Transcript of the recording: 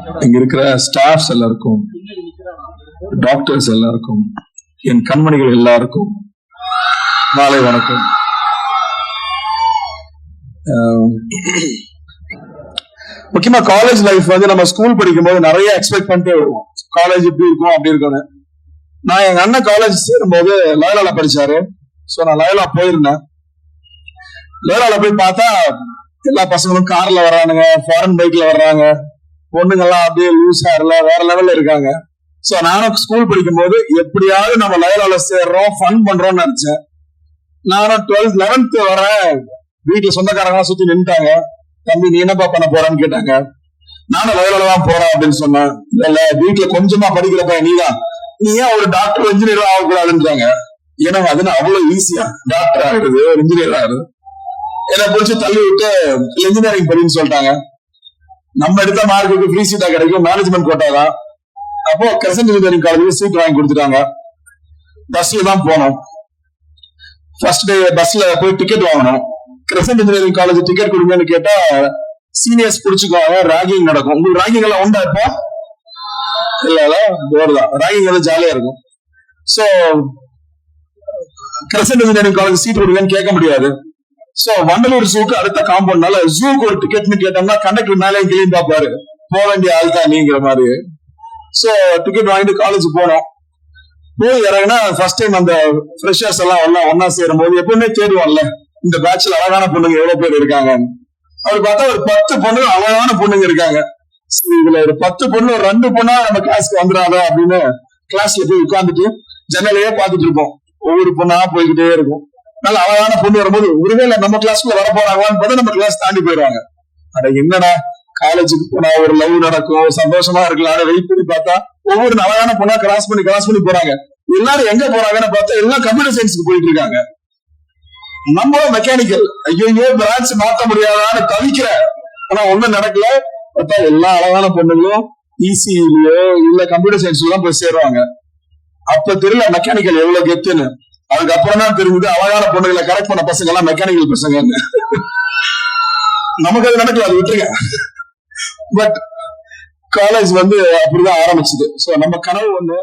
இங்க இருக்கிற ஸ்டாஃப்ஸ் எல்லாருக்கும், டாக்டர்ஸ் எல்லாருக்கும், என் கண்மணிகள் எல்லாருக்கும் மாலை வணக்கம். முக்கியமா காலேஜ் லைஃப் வந்து நம்ம ஸ்கூல் படிக்கும் போது நிறைய எக்ஸ்பெக்ட் பண்ணிட்டே வருவோம். காலேஜ் இப்படி இருக்கும் அப்படி இருக்கும்னு. நான் எங்க அண்ணன் காலேஜ் சேரும்போது லயோலால படிச்சாரு. சோ நான் லயோலா போயிருந்தேன். லயோலால போய் பார்த்தா எல்லா பசங்களும் கார்ல வர்றானுங்க, ஃபாரின் பைக்ல வர்றாங்க, பொண்ணுங்கெல்லாம் அப்படியே லூஸ் ஹேர்ல வேற லெவல்ல இருக்காங்க. சோ நானும் ஸ்கூல் படிக்கும் போது எப்படியாவது நம்ம லயோலால சேர்றோம், ஃபன் பண்றோம்னு நினைச்சேன். நானும் 12th 11th வரேன். வீட்டுல சொந்தக்காரங்க சுத்தி நின்றுட்டாங்க. தம்பி நீ என்னப்பா பண்ண போறான்னு கேட்டாங்க. நானும் லயோலால தான் போறேன் அப்படின்னு சொன்னேன். இல்ல வீட்டுல கொஞ்சமா படிக்கிறப்ப நீ ஏன் ஒரு டாக்டர் இன்ஜினியர் ஆகக்கூடாதுன்றாங்க. ஏன்னா அதுன்னு அவ்வளவு ஈஸியா டாக்டர் ஆகுது, ஒரு இன்ஜினியர் ஆகுது. என்னை பிடிச்சி தள்ளி விட்டு இன்ஜினியரிங் படின்னு சொல்லிட்டாங்க. நம்ம எடுத்த மார்க்குக்கு ஃப்ரீ சீட்டா கிடைக்கும், மேனேஜ்மெண்ட் கோட்டா தான். அப்போ கிரசன்ட் இன்ஜினியரிங் காலேஜ்ல சீட் வாங்கி கொடுத்துட்டாங்க. பஸ்ல தான் போனோம். ஃபர்ஸ்ட் டே பஸ்ல போய் டிக்கெட் வாங்கணும். கிரசன்ட் இன்ஜினியரிங் காலேஜ் டிக்கெட் கொடுங்கன்னு கேட்டா சீனியர்ஸ் பிடிச்சுக்குவாங்க, ராகிங் நடக்கும். உங்களுக்கு ராகிங் எல்லாம் உண்டா இப்போ? இல்ல போர்தான். ராகிங் வந்து ஜாலியா இருக்கும். So Crescent engineering college seat கொடுங்கன்னு கேட்க முடியாது. சோ வண்டலூர் ஜூக்கு அடுத்த காம்பவுண்ட்னால ஜூக்கு ஒரு டிக்கெட்னு கேட்டோம்னா கண்டக்டர் மேலே கிளீன் பாப்பாரு, போக வேண்டிய ஆள் தான் நீங்கிற மாதிரி. சோ டிக்கெட் வாங்கிட்டு காலேஜ் போனோம். போய் இறங்கினா ஃபர்ஸ்ட் டைம் அந்த ஃப்ரெஷர்ஸ் எல்லாம் ஒன்னா சேரும் போது எப்பவுமே தேடுவான்ல இந்த பேட்ச்ல அழகான பொண்ணுங்க எவ்வளவு பேர் இருக்காங்க. அவர் பார்த்தா ஒரு 10 பொண்ணுங்க அழகான பொண்ணுங்க இருக்காங்க. இதுல ஒரு 10 பொண்ணு ஒரு 2 பொண்ணா நம்ம கிளாஸ்க்கு வந்துடாதா அப்படின்னு கிளாஸ்ல போய் உட்காந்துட்டு ஜன்னலையே பார்த்துட்டு இருப்போம். ஒவ்வொரு பொண்ணா போய்கிட்டே இருக்கும். நல்ல அழகான பொண்ணு வரும்போது ஒருவேளை நம்ம கிளாஸ்க்குள்ள வர போறாங்களான்னு பார்த்தா நம்ம கிளாஸ் தாண்டி போயிடுவாங்க. அட என்னடா காலேஜுக்கு போனா ஒரு லவ் நடக்கும், சந்தோஷமா இருக்கலாம், வெயிட் பண்ணி பார்த்தா ஒவ்வொரு அழகான பொண்ணா கிராஸ் பண்ணி போறாங்க. எல்லாரும் எங்க போறாங்கன்னு பார்த்தா எல்லாம் கம்ப்யூட்டர் சயின்ஸ்க்கு போயிட்டு இருக்காங்க. நம்மளும் மெக்கானிக்கல், ஐயோ பிரான்ச் மாத்த முடியாதான்னு தவிக்கிற. ஆனா ஒண்ணும் நடக்கல. பார்த்தா எல்லா அழகான பொண்ணுங்களும் இசிஇலயோ இல்ல கம்ப்யூட்டர் சயின்ஸ்ல தான் போய் சேருவாங்க. அப்ப தெரியல மெக்கானிக்கல் எவ்வளவு கெத்துன்னு. அதுக்கப்புறம் தான் தெரிஞ்சது அழகான பொண்ணுகளை கரெக்ட் பண்ண பசங்க எல்லாம் மெக்கானிக்கல் பசங்க. நமக்கு அது நடக்கல, அது விட்டுருங்க. பட் காலேஜ் வந்து அப்படிதான் ஆரம்பிச்சது. சோ நம்ம கனவு ஒண்ணு,